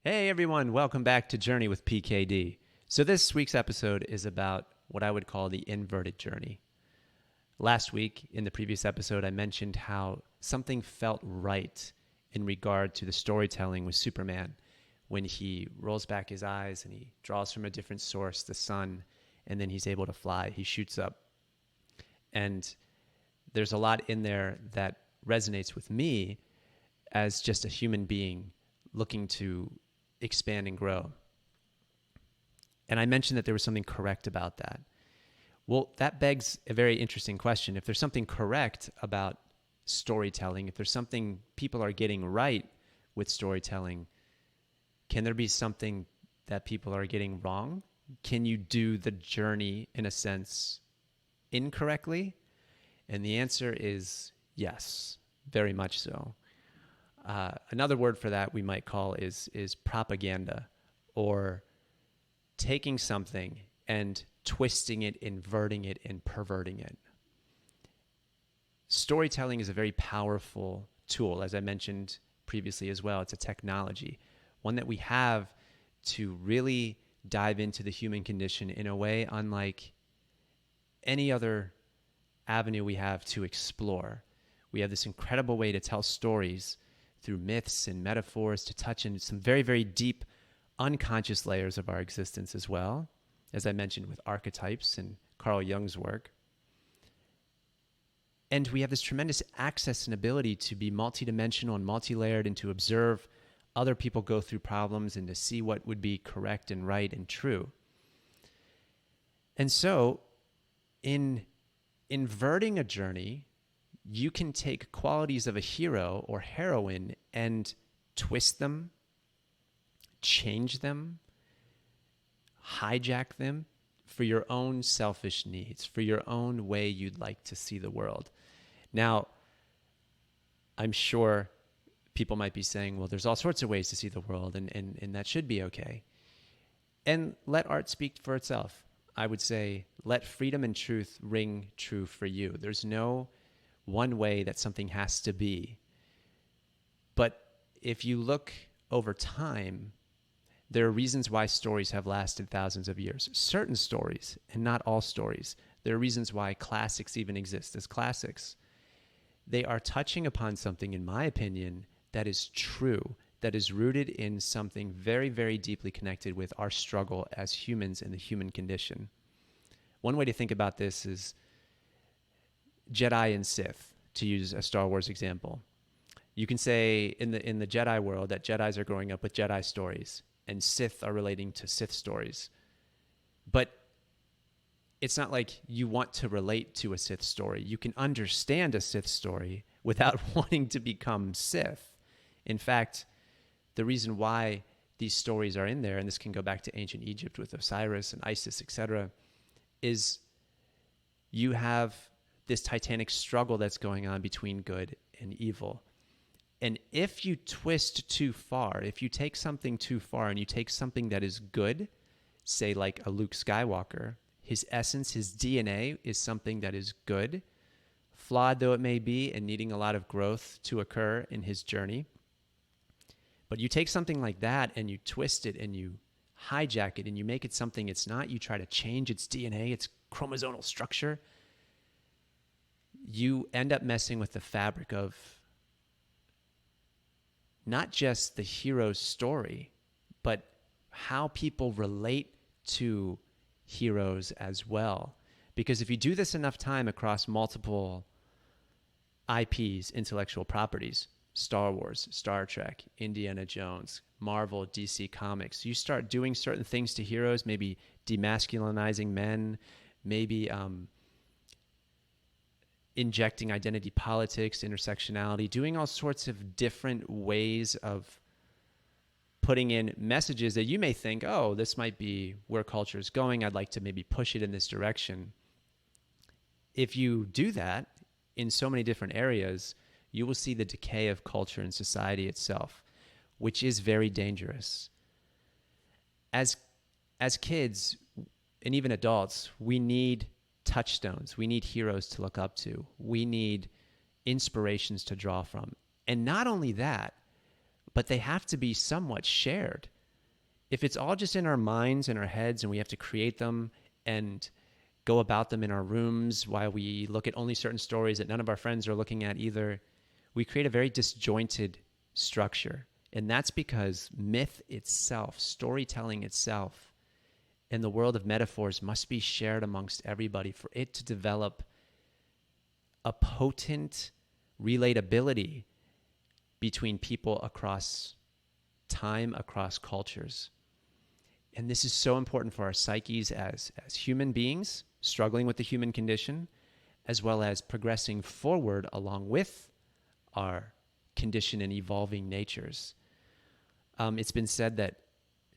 Hey everyone, welcome back to Journey with PKD. So this week's episode is about what I would call the inverted journey. Last week, in the previous episode, I mentioned how something felt right in regard to the storytelling with Superman when he rolls back his eyes and he draws from a different source, the sun, and then he's able to fly. He shoots up. And there's a lot in there that resonates with me as just a human being looking to expand and grow. And I mentioned that there was something correct about that. Well, that begs a very interesting question. If there's something correct about storytelling, if there's something people are getting right with storytelling, can there be something that people are getting wrong? Can you do the journey, in a sense, incorrectly? And the answer is yes, very much so. Another word for that we might call is propaganda, or taking something and twisting it, inverting it, and perverting it. Storytelling is a very powerful tool, as I mentioned previously as well. It's a technology, one that we have to really dive into the human condition in a way unlike any other avenue we have to explore. We have this incredible way to tell stories through myths and metaphors, to touch in some very, very deep unconscious layers of our existence as well, as I mentioned with archetypes and Carl Jung's work. And we have this tremendous access and ability to be multidimensional and multi-layered, and to observe other people go through problems and to see what would be correct and right and true. And so in inverting a journey, you can take qualities of a hero or heroine and twist them, change them, hijack them for your own selfish needs, for your own way you'd like to see the world. Now, I'm sure people might be saying, well, there's all sorts of ways to see the world, and that should be okay. And let art speak for itself. I would say, let freedom and truth ring true for you. There's no one way that something has to be. But if you look over time, there are reasons why stories have lasted thousands of years. Certain stories, and not all stories. There are reasons why classics even exist as classics. They are touching upon something, in my opinion, that is true, that is rooted in something very, very deeply connected with our struggle as humans and the human condition. One way to think about this is Jedi and Sith, to use a Star Wars example. You can say in the Jedi world that Jedis are growing up with Jedi stories and Sith are relating to Sith stories. But it's not like you want to relate to a Sith story. You can understand a Sith story without wanting to become Sith. In fact, the reason why these stories are in there, and this can go back to ancient Egypt with Osiris and Isis, etc., is you have this titanic struggle that's going on between good and evil. And if you twist too far, if you take something too far and you take something that is good, say like a Luke Skywalker, his essence, his DNA is something that is good, flawed though it may be and needing a lot of growth to occur in his journey. But you take something like that and you twist it and you hijack it and you make it something it's not, you try to change its DNA, its chromosomal structure, you end up messing with the fabric of not just the hero's story, but how people relate to heroes as well. Because if you do this enough time across multiple IPs, intellectual properties, Star Wars, Star Trek, Indiana Jones, Marvel, DC Comics, you start doing certain things to heroes, maybe demasculinizing men, maybe injecting identity politics, intersectionality, doing all sorts of different ways of putting in messages that you may think, oh, this might be where culture is going. I'd like to maybe push it in this direction. If you do that in so many different areas, you will see the decay of culture and society itself, which is very dangerous. As kids and even adults, we need touchstones. We need heroes to look up to. We need inspirations to draw from. And not only that, but they have to be somewhat shared. If it's all just in our minds and our heads and we have to create them and go about them in our rooms while we look at only certain stories that none of our friends are looking at either, we create a very disjointed structure. And that's because myth itself, storytelling itself, and the world of metaphors must be shared amongst everybody for it to develop a potent relatability between people across time, across cultures. And this is so important for our psyches as human beings struggling with the human condition, as well as progressing forward along with our condition and evolving natures. It's been said that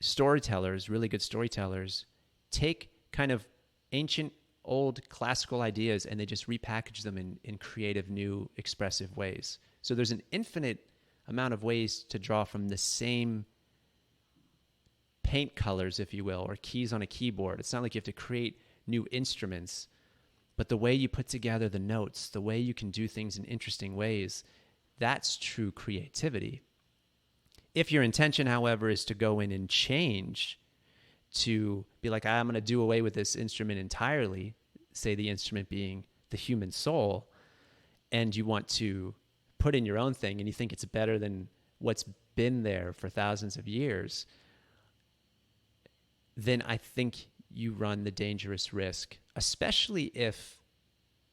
storytellers, really good storytellers, take kind of ancient, old classical ideas and they just repackage them in creative, new, expressive ways. So there's an infinite amount of ways to draw from the same paint colors, if you will, or keys on a keyboard. It's not like you have to create new instruments, but the way you put together the notes, the way you can do things in interesting ways, that's true creativity. If your intention, however, is to go in and change, to be like, I'm going to do away with this instrument entirely, say the instrument being the human soul, and you want to put in your own thing and you think it's better than what's been there for thousands of years, then I think you run the dangerous risk, especially if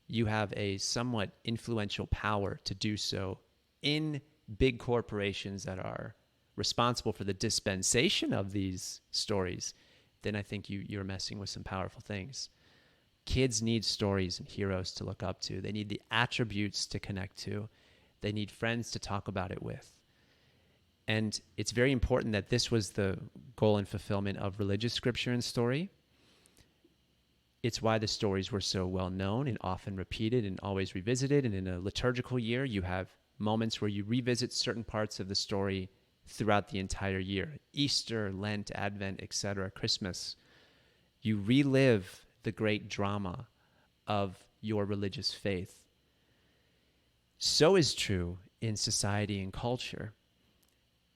you have a somewhat influential power to do so in big corporations that are responsible for the dispensation of these stories, then I think you're messing with some powerful things. Kids need stories and heroes to look up to. They need the attributes to connect to. They need friends to talk about it with. And it's very important that this was the goal and fulfillment of religious scripture and story. It's why the stories were so well known and often repeated and always revisited. And in a liturgical year, you have moments where you revisit certain parts of the story throughout the entire year. Easter, Lent, Advent, etc., Christmas. You relive the great drama of your religious faith. So is true in society and culture.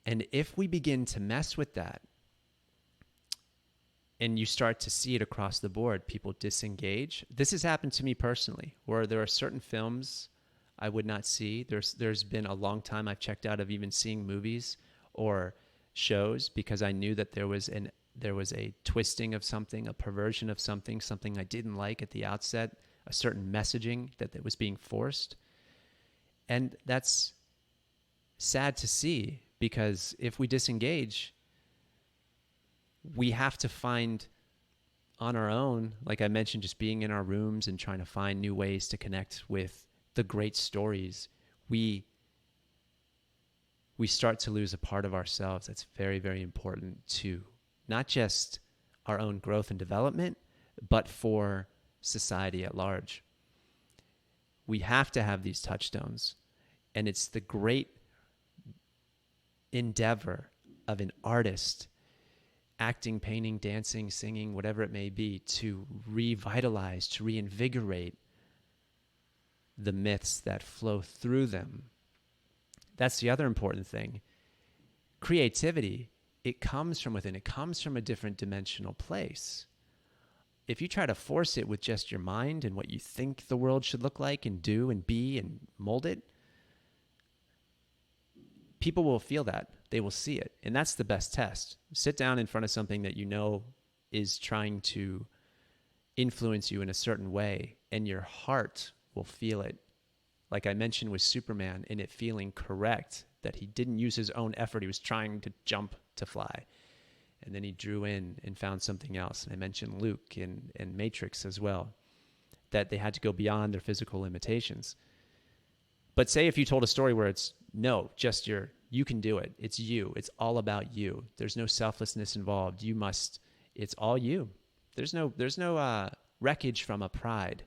And if we begin to mess with that, and you start to see it across the board, people disengage. This has happened to me personally, where there are certain films I would not see. There's been a long time I've checked out of even seeing movies or shows because I knew that there was a twisting of something, a perversion of something I didn't like at the outset, a certain messaging that was being forced. And that's sad to see, because if we disengage, we have to find on our own, like I mentioned, just being in our rooms and trying to find new ways to connect with the great stories. We start to lose a part of ourselves that's very, very important to not just our own growth and development, but for society at large. We have to have these touchstones, and it's the great endeavor of an artist, acting, painting, dancing, singing, whatever it may be, to revitalize, to reinvigorate the myths that flow through them. That's the other important thing. Creativity, it comes from within. It comes from a different dimensional place. If you try to force it with just your mind and what you think the world should look like and do and be and mold it, people will feel that. They will see it. And that's the best test. Sit down in front of something that you know is trying to influence you in a certain way, and your heart will feel it. Like I mentioned with Superman, and it feeling correct, that he didn't use his own effort. He was trying to jump to fly. And then he drew in and found something else. And I mentioned Luke and Matrix as well, that they had to go beyond their physical limitations. But say if you told a story where it's, no, just you can do it. It's you. It's all about you. There's no selflessness involved. It's all you. There's no wreckage from a pride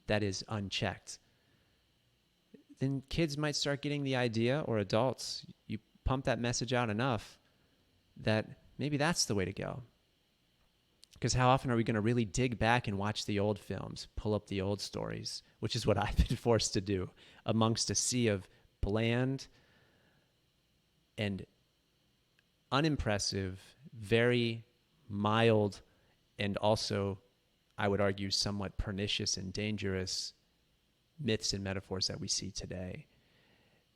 that is unchecked. Then kids might start getting the idea, or adults, you pump that message out enough that maybe that's the way to go. Because how often are we going to really dig back and watch the old films, pull up the old stories, which is what I've been forced to do amongst a sea of bland and unimpressive, very mild and also, I would argue, somewhat pernicious and dangerous myths and metaphors that we see today.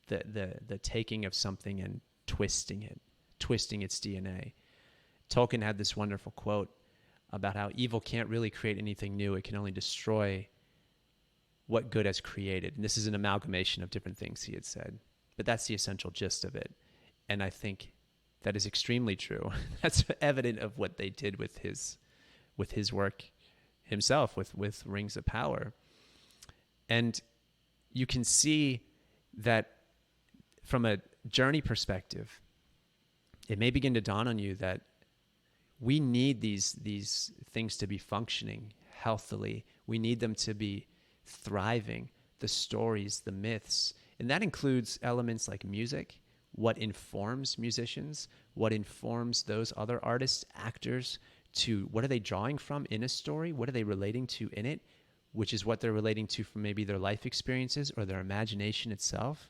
The taking of something and twisting its DNA. Tolkien had this wonderful quote about how evil can't really create anything new. It can only destroy what good has created. And this is an amalgamation of different things he had said. But that's the essential gist of it. And I think that is extremely true. That's evident of what they did with his work himself, with Rings of Power. And you can see that from a journey perspective, it may begin to dawn on you that we need these things to be functioning healthily. We need them to be thriving, the stories, the myths. And that includes elements like music, what informs musicians, what informs those other artists, actors, to what are they drawing from in a story? What are they relating to in it? Which is what they're relating to from maybe their life experiences or their imagination itself.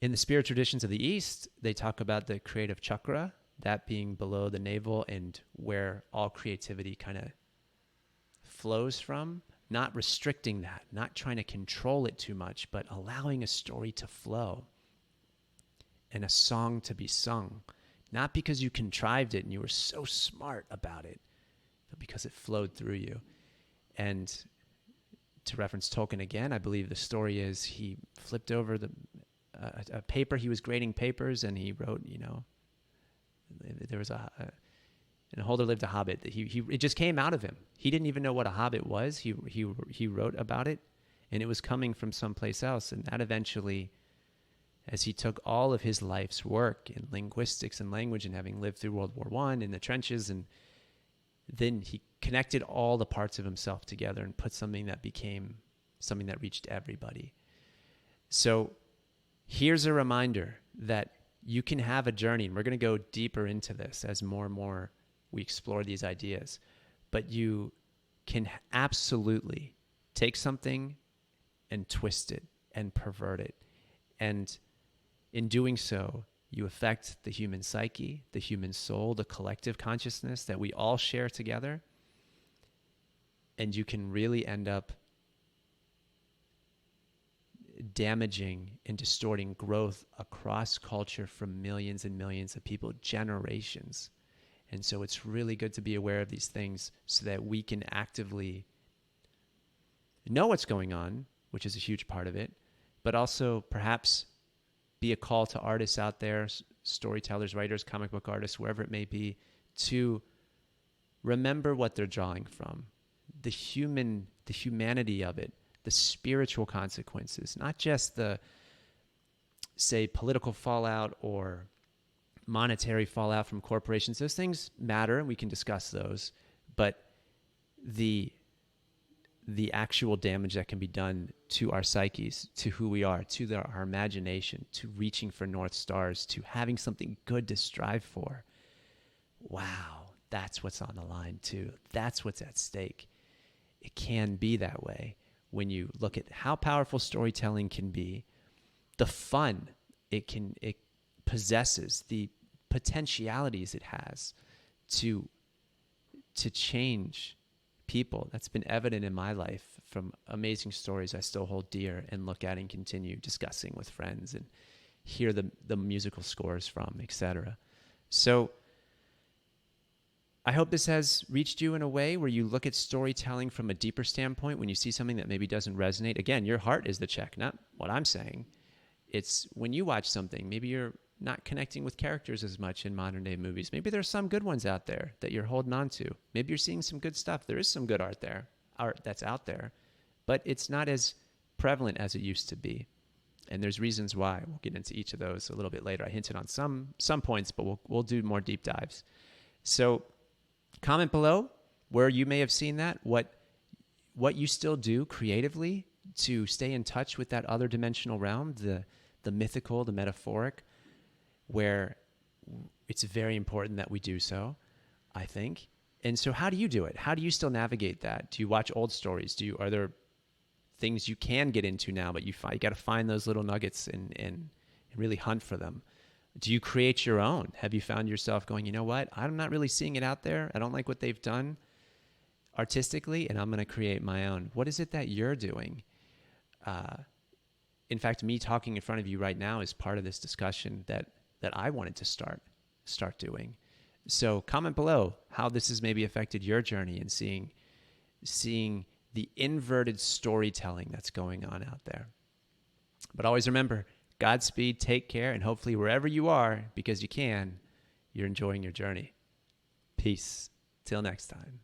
In the spirit traditions of the East, they talk about the creative chakra, that being below the navel and where all creativity kind of flows from, not restricting that, not trying to control it too much, but allowing a story to flow and a song to be sung, not because you contrived it and you were so smart about it, but because it flowed through you. And to reference Tolkien again, I believe the story is he flipped over a paper. He was grading papers and he wrote, there was in Holder lived a hobbit. It just came out of him. He didn't even know what a hobbit was. He wrote about it, and it was coming from someplace else. And that eventually, as he took all of his life's work in linguistics and language, and having lived through World War I in the trenches, and then he connected all the parts of himself together and put something that became something that reached everybody. So here's a reminder that you can have a journey, and we're going to go deeper into this as more and more we explore these ideas. But you can absolutely take something and twist it and pervert it. And in doing so, you affect the human psyche, the human soul, the collective consciousness that we all share together. And you can really end up damaging and distorting growth across culture for millions and millions of people, generations. And so it's really good to be aware of these things so that we can actively know what's going on, which is a huge part of it, but also perhaps be a call to artists out there, storytellers, writers, comic book artists, wherever it may be, to remember what they're drawing from, the humanity of it, the spiritual consequences, not just the, say, political fallout or monetary fallout from corporations. Those things matter, and we can discuss those, but the actual damage that can be done to our psyches, to who we are, to our imagination, to reaching for North Stars, to having something good to strive for. Wow, that's what's on the line too. That's what's at stake. It can be that way. When you look at how powerful storytelling can be, the fun it possesses, the potentialities it has to change people. That's been evident in my life from amazing stories I still hold dear and look at and continue discussing with friends and hear the musical scores from, etc. So I hope this has reached you in a way where you look at storytelling from a deeper standpoint when you see something that maybe doesn't resonate. Again, your heart is the check, not what I'm saying. It's when you watch something, maybe you're not connecting with characters as much in modern day movies. Maybe there's some good ones out there that you're holding on to. Maybe you're seeing some good stuff. There is some good art that's out there, but it's not as prevalent as it used to be. And there's reasons why. We'll get into each of those a little bit later. I hinted on some points, but we'll do more deep dives. So comment below where you may have seen that, what you still do creatively to stay in touch with that other dimensional realm, the mythical, the metaphoric, where it's very important that we do so, I think. And so how do you do it? How do you still navigate that? Do you watch old stories? Are there things you can get into now, but you got to find those little nuggets and really hunt for them? Do you create your own? Have you found yourself going, you know what? I'm not really seeing it out there. I don't like what they've done artistically, and I'm going to create my own. What is it that you're doing? In fact, me talking in front of you right now is part of this discussion that I wanted to start doing. So comment below how this has maybe affected your journey and seeing the inverted storytelling that's going on out there. But always remember, Godspeed, take care, and hopefully wherever you are, because you can, you're enjoying your journey. Peace. Till next time.